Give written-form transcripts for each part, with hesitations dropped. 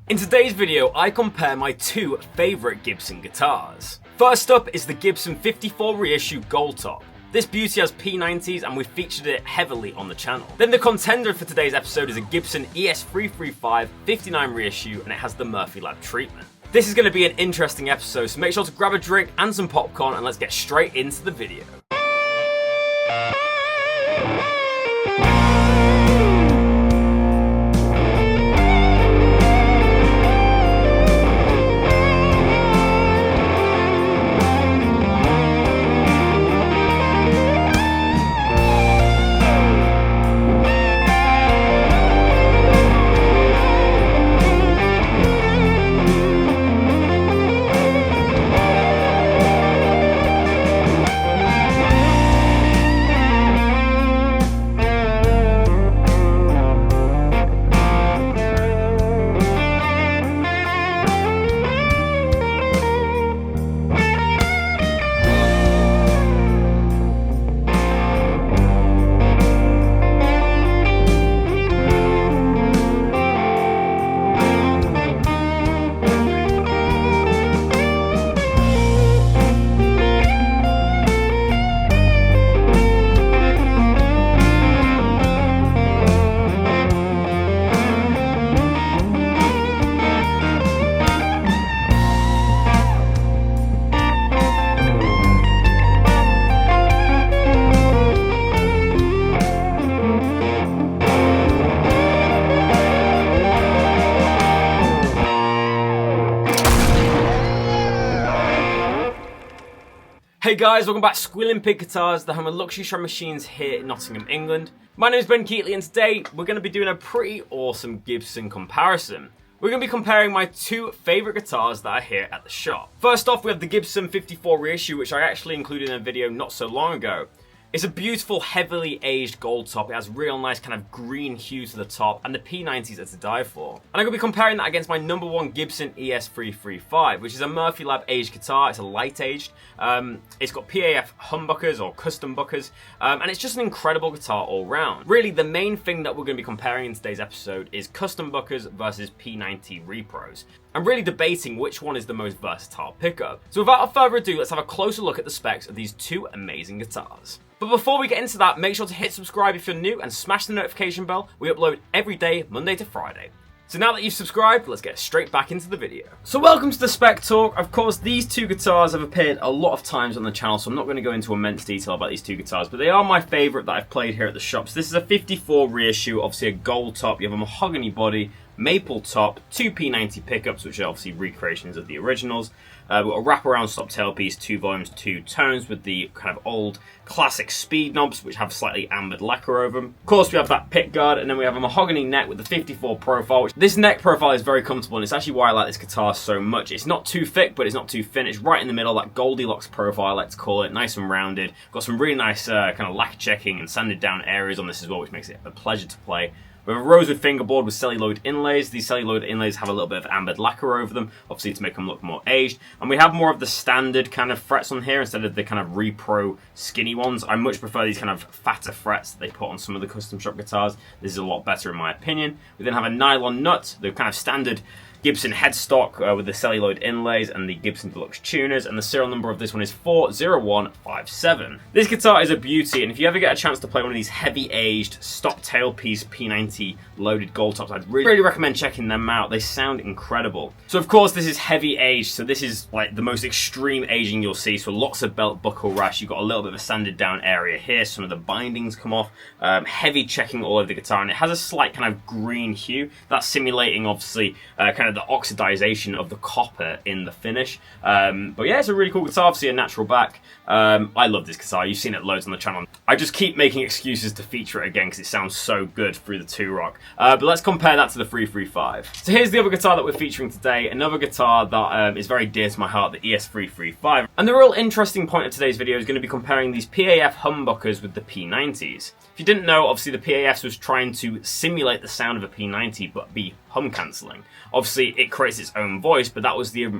In today's video, I compare my two favourite Gibson guitars. First up is the Gibson 54 reissue Gold Top. This beauty has P90s and we've featured it heavily on the channel. Then the contender for today's episode is a Gibson ES335 59 reissue and it has the Murphy Lab treatment. This is going to be an interesting episode, so make sure to grab a drink and some popcorn and let's get straight into the video. Hey guys, welcome back to Squealing Pig Guitars, the home of luxury shred machines here in Nottingham, England. My name is Keightley and today we're going to be doing a pretty awesome Gibson comparison. We're going to be comparing my two favourite guitars that are here at the shop. First off, we have the Gibson 54 reissue, which I actually included in a video not so long ago. It's a beautiful, heavily aged gold top. It has real nice kind of green hue to the top, and the P90s are to die for. And I'm going to be comparing that against my number one Gibson ES335, which is a Murphy Lab aged guitar. It's a light aged. It's got PAF humbuckers or custom buckers, and it's just an incredible guitar all round. Really, the main thing that we're going to be comparing in today's episode is custom buckers versus P90 repros. I'm really debating which one is the most versatile pickup. So without further ado, let's have a closer look at the specs of these two amazing guitars. But before we get into that, make sure to hit subscribe if you're new and smash the notification bell. We upload every day, Monday to Friday. So now that you've subscribed, let's get straight back into the video. So welcome to the Spec Talk. Of course, these two guitars have appeared a lot of times on the channel, so I'm not going to go into immense detail about these two guitars, but they are my favourite that I've played here at the shop. So this is a 54 reissue, obviously a gold top. You have a mahogany body, maple top, two P90 pickups, which are obviously recreations of the originals. We've got a wraparound stop tailpiece, 2 volumes, 2 tones with the kind of old classic speed knobs, which have slightly ambered lacquer over them. Of course, we have that pick guard, and then we have a mahogany neck with the 54 profile. This neck profile is very comfortable, and it's actually why I like this guitar so much. It's not too thick, but it's not too thin. It's right in the middle, that Goldilocks profile, let's call it, nice and rounded. Got some really nice kind of lacquer checking and sanded down areas on this as well, which makes it a pleasure to play. We have a rosewood fingerboard with celluloid inlays. These celluloid inlays have a little bit of ambered lacquer over them, obviously to make them look more aged. And we have more of the standard kind of frets on here instead of the kind of repro skinny ones. I much prefer these kind of fatter frets that they put on some of the custom shop guitars. This is a lot better in my opinion. We then have a nylon nut, the kind of standard Gibson headstock with the celluloid inlays and the Gibson Deluxe tuners, and the serial number of this one is 40157. This guitar is a beauty, and if you ever get a chance to play one of these heavy aged stop tailpiece P90 loaded gold tops, I'd really recommend checking them out. They sound incredible. So of course this is heavy aged, so this is like the most extreme aging you'll see, so lots of belt buckle rash. You've got a little bit of a sanded down area here, some of the bindings come off, heavy checking all over the guitar, and it has a slight kind of green hue that's simulating obviously kind of the oxidization of the copper in the finish. But yeah, it's a really cool guitar, obviously a natural back. I love this guitar. You've seen it loads on the channel. I just keep making excuses to feature it again because it sounds so good through the 2-rock. But let's compare that to the 335. So here's the other guitar that we're featuring today, another guitar that is very dear to my heart, the ES335. And the real interesting point of today's video is going to be comparing these PAF humbuckers with the P90s. If you didn't know, obviously the PAFs was trying to simulate the sound of a P90 but be hum cancelling. Obviously it creates its own voice, but that was the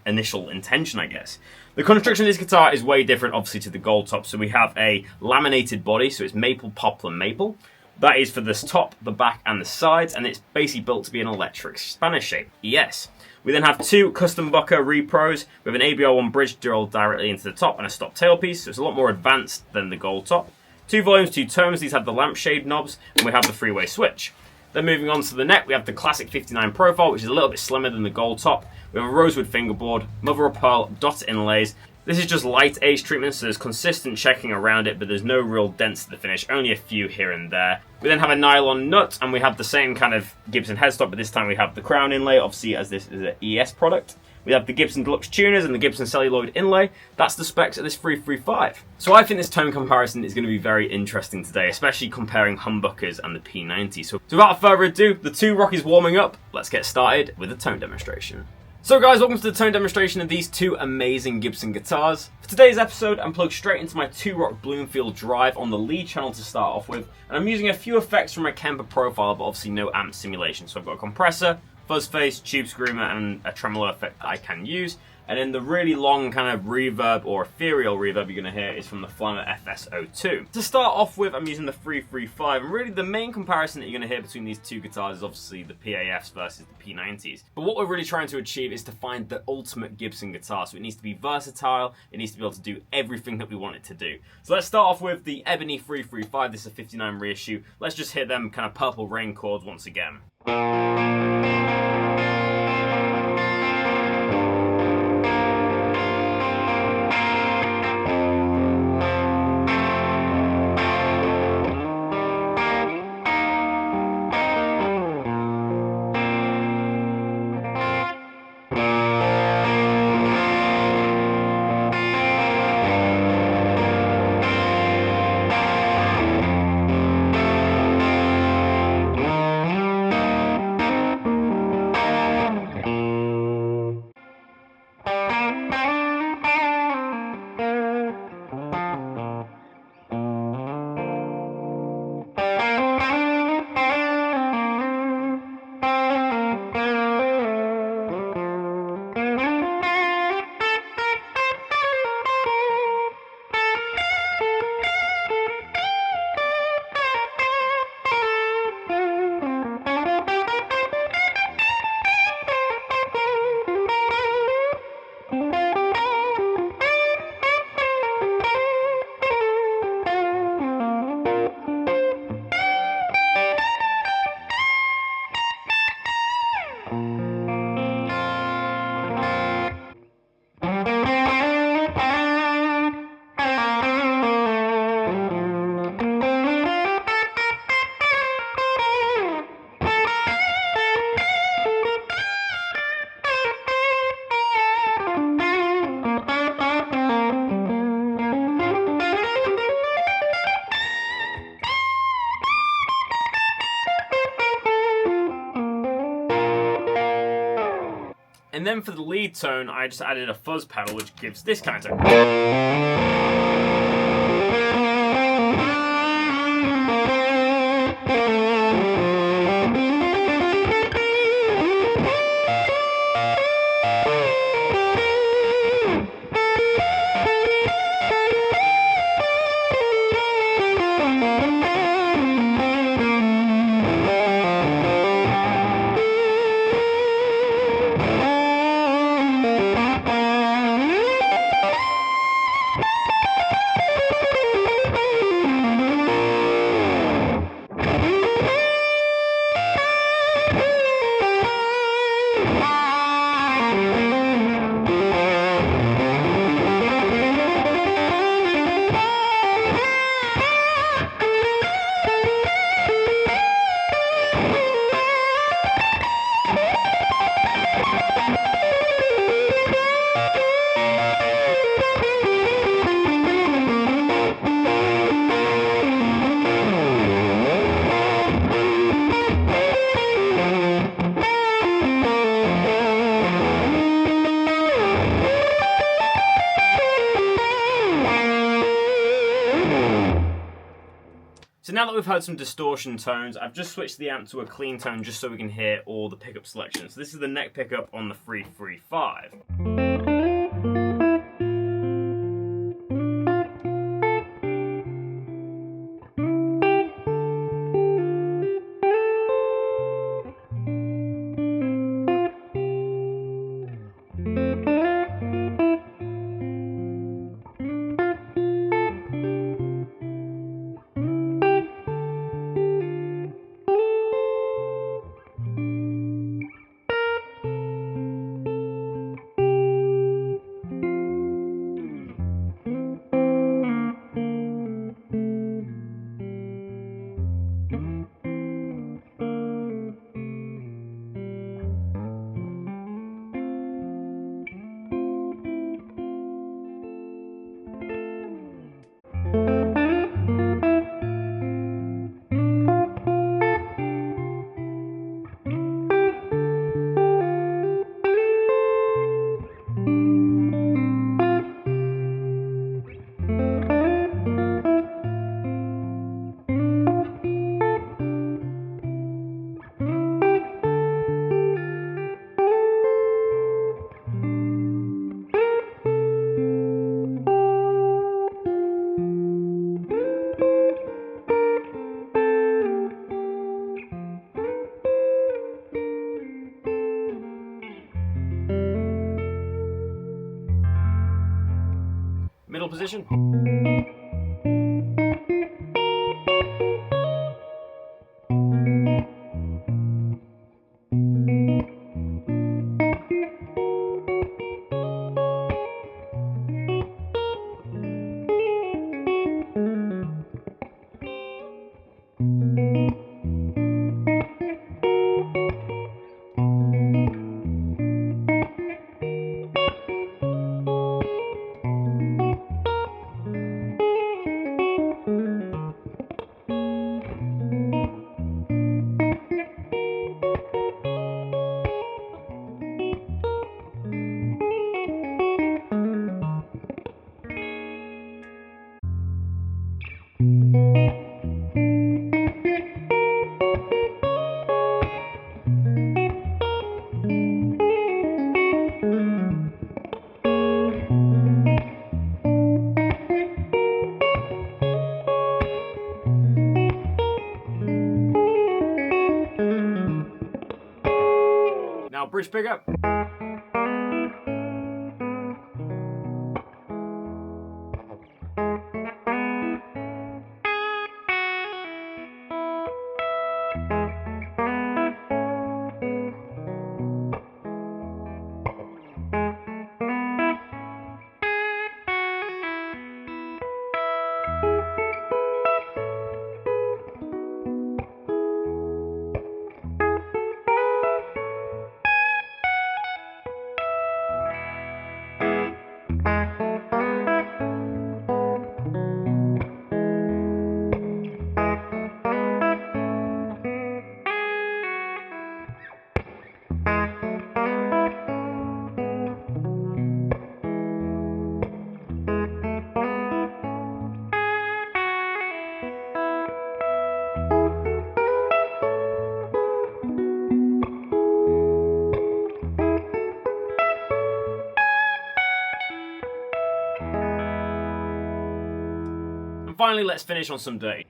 initial intention, I guess. The construction of this guitar is way different, obviously, to the gold top. So we have a laminated body, so it's maple, poplar, maple. That is for this top, the back, and the sides, and it's basically built to be an electric Spanish shape. Yes. We then have two custom Bucker repros with an ABR1 bridge drilled directly into the top and a stop tailpiece, so it's a lot more advanced than the gold top. Two volumes, two tones. These have the lampshade knobs, and we have the three-way switch. Then moving on to the neck, we have the classic 59 profile, which is a little bit slimmer than the gold top. We have a rosewood fingerboard, mother of pearl, dotted inlays. This is just light age treatment, so there's consistent checking around it, but there's no real dents to the finish, only a few here and there. We then have a nylon nut, and we have the same kind of Gibson headstock, but this time we have the crown inlay, obviously as this is an ES product. We have the Gibson Deluxe tuners and the Gibson celluloid inlay. That's the specs of this 335. So I think this tone comparison is going to be very interesting today, especially comparing humbuckers and the P90. So without further ado, the two Rockies warming up, let's get started with the tone demonstration. So guys, welcome to the tone demonstration of these two amazing Gibson guitars. For today's episode, I'm plugged straight into my 2-Rock Bloomfield drive on the lead channel to start off with, and I'm using a few effects from my Kemper profile, but obviously no amp simulation. So I've got a compressor, fuzz face, tube screamer, and a tremolo effect that I can use. And then the really long kind of reverb or ethereal reverb you're going to hear is from the Flammer FS02. To start off with, I'm using the 335, and really the main comparison that you're going to hear between these two guitars is obviously the PAFs versus the P90s. But what we're really trying to achieve is to find the ultimate Gibson guitar, so it needs to be versatile, it needs to be able to do everything that we want it to do. So let's start off with the Ebony 335, this is a 59 reissue. Let's just hit them kind of Purple Rain chords once again. And then for the lead tone, I just added a fuzz pedal, which gives this kind of tone. So now that we've heard some distortion tones, I've just switched the amp to a clean tone just so we can hear all the pickup selections. So this is the neck pickup on the 335. final position. Now bridge pickup. And finally, let's finish on some dirt.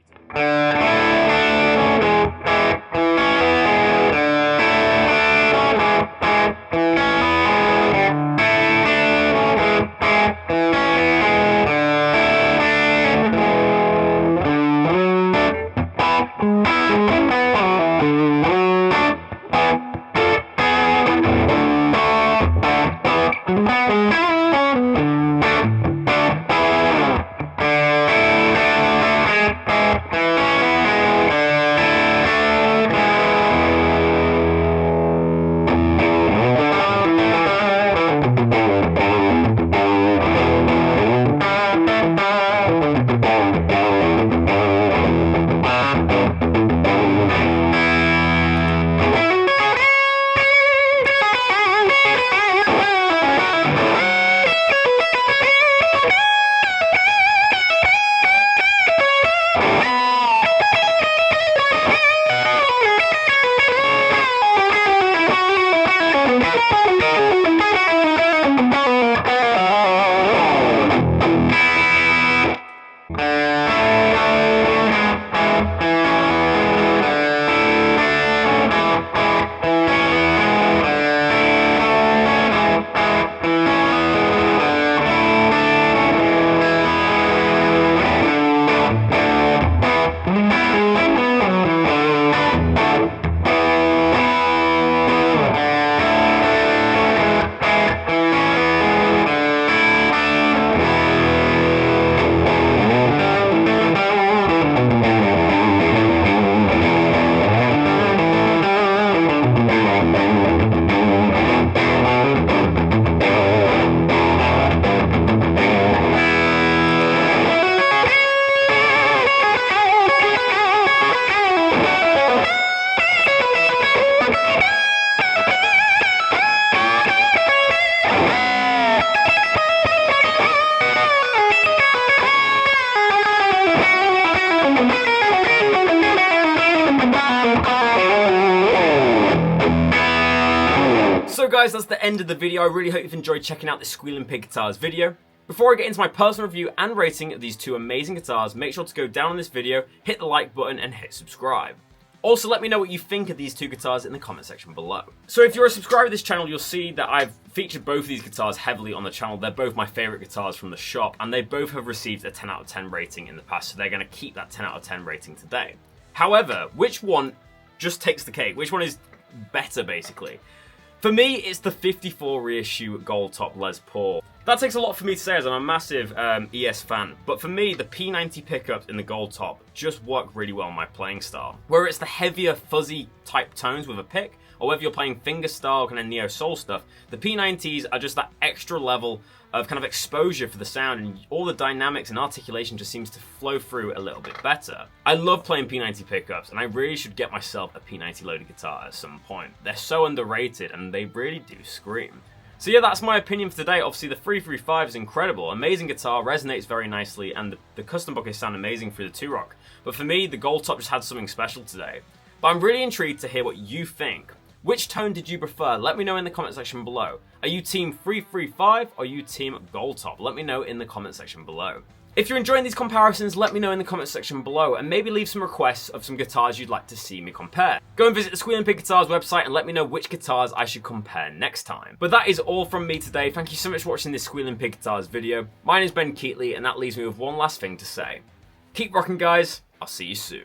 So guys, that's the end of the video. I really hope you've enjoyed checking out this Squealing Pig Guitars video. Before I get into my personal review and rating of these two amazing guitars, make sure to go down on this video, hit the like button and hit subscribe. Also, let me know what you think of these two guitars in the comment section below. So if you're a subscriber to this channel, you'll see that I've featured both of these guitars heavily on the channel. They're both my favorite guitars from the shop, and they both have received a 10 out of 10 rating in the past, so they're going to keep that 10 out of 10 rating today. However, which one just takes the cake? Which one is better, basically? For me, it's the 54 reissue gold top Les Paul. That takes a lot for me to say as I'm a massive ES fan, but for me, the P90 pickups in the gold top just work really well in my playing style. Whether it's the heavier, fuzzy type tones with a pick, or whether you're playing fingerstyle kind of neo-soul stuff, the P90s are just that extra level of kind of exposure for the sound, and all the dynamics and articulation just seems to flow through a little bit better. I love playing P90 pickups, and I really should get myself a P90 loaded guitar at some point. They're so underrated, and they really do scream. So yeah, that's my opinion for today. Obviously, the 335 is incredible. Amazing guitar, resonates very nicely, and the custom buckets sound amazing through the 2-rock. But for me, the gold top just had something special today. But I'm really intrigued to hear what you think. Which tone did you prefer? Let me know in the comment section below. Are you team 335 or are you team gold top? Let me know in the comment section below. If you're enjoying these comparisons, let me know in the comment section below, and maybe leave some requests of some guitars you'd like to see me compare. Go and visit the Squealing Pig Guitars website and let me know which guitars I should compare next time. But that is all from me today. Thank you so much for watching this Squealing Pig Guitars video. My name is Ben Keightley, and that leaves me with one last thing to say. Keep rocking, guys. I'll see you soon.